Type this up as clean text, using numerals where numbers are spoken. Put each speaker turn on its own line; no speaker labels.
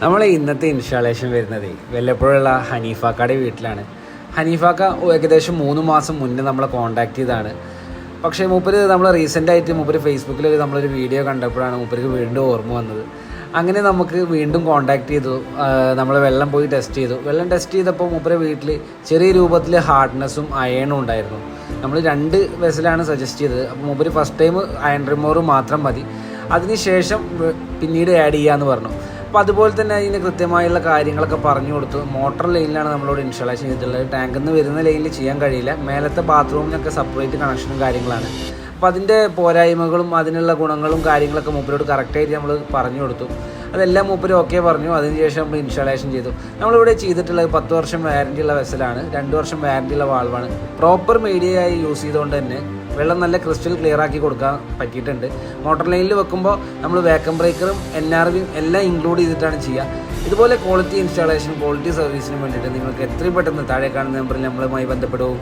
നമ്മളെ ഇന്നത്തെ ഇൻസ്റ്റാളേഷൻ വരുന്നത് വല്ലപ്പോഴുള്ള ഹനീഫാക്കയുടെ വീട്ടിലാണ്. ഹനീഫാക്ക ഏകദേശം 3 മാസം മുന്നേ നമ്മളെ കോൺടാക്ട് ചെയ്തതാണ്. പക്ഷേ മൂപ്പര് നമ്മൾ റീസെൻ്റായിട്ട് മൂപ്പര് ഫേസ്ബുക്കിൽ നമ്മളൊരു വീഡിയോ കണ്ടപ്പോഴാണ് മൂപ്പർക്ക് വീണ്ടും ഓർമ്മ വന്നത്. അങ്ങനെ നമുക്ക് വീണ്ടും കോൺടാക്ട് ചെയ്തു. നമ്മൾ വെള്ളം പോയി ടെസ്റ്റ് ചെയ്തു. വെള്ളം ടെസ്റ്റ് ചെയ്തപ്പോൾ മൂപ്പര് വീട്ടിൽ ചെറിയ രൂപത്തിൽ ഹാർഡ്നെസ്സും അയണും ഉണ്ടായിരുന്നു. നമ്മൾ 2 വെസലാണ് സജസ്റ്റ് ചെയ്തത്. അപ്പോൾ മൂപ്പര് ഫസ്റ്റ് ടൈം അയൺ റിമൂവർ മാത്രം മതി, അതിനുശേഷം പിന്നീട് ആഡ് ചെയ്യാമെന്ന് പറഞ്ഞു. അപ്പോൾ അതുപോലെ തന്നെ അതിന് കൃത്യമായുള്ള കാര്യങ്ങളൊക്കെ പറഞ്ഞു കൊടുത്തു. മോട്ടർ ലൈനിലാണ് നമ്മളോട് ഇൻസ്റ്റാളേഷൻ ചെയ്തിട്ടുള്ളത്. ടാങ്കിൽ നിന്ന് വരുന്ന ലൈനിൽ ചെയ്യാൻ കഴിയില്ല. മേലത്തെ ബാത്റൂമിനൊക്കെ സെപ്പറേറ്റ് കണക്ഷനും കാര്യങ്ങളാണ്. അപ്പോൾ അതിൻ്റെ പോരായ്മകളും അതിനുള്ള ഗുണങ്ങളും കാര്യങ്ങളൊക്കെ മൂപ്പരോട് കറക്റ്റായിട്ട് നമ്മൾ പറഞ്ഞു കൊടുത്തു. അതെല്ലാം മൂപ്പര് ഓക്കെ പറഞ്ഞു. അതിനുശേഷം നമ്മൾ ഇൻസ്റ്റാളേഷൻ ചെയ്തു. നമ്മളിവിടെ ചെയ്തിട്ടുള്ളത് 10 വർഷം വാറൻറ്റി ഉള്ള വെസലാണ്, 2 വർഷം വാറൻറ്റി ഉള്ള വാൾവാണ്. പ്രോപ്പർ മീഡിയയായി യൂസ് ചെയ്തുകൊണ്ട് തന്നെ വെള്ളം നല്ല ക്രിസ്റ്റൽ ക്ലിയർ ആക്കി കൊടുക്കാൻ പറ്റിയിട്ടുണ്ട്. മോട്ടോർ ലൈനിൽ വെക്കുമ്പോൾ നമ്മൾ വാക്വം ബ്രേക്കറും NRVയും എല്ലാം ഇൻക്ലൂഡ് ചെയ്തിട്ടാണ് ചെയ്യുക. ഇതുപോലെ ക്വാളിറ്റി ഇൻസ്റ്റാളേഷനും ക്വാളിറ്റി സർവീസിനും വേണ്ടിയിട്ട് നിങ്ങൾക്ക് എത്രയും പെട്ടെന്ന് താഴെ കാണുന്ന നമ്പറിൽ നമ്മളുമായി ബന്ധപ്പെടും.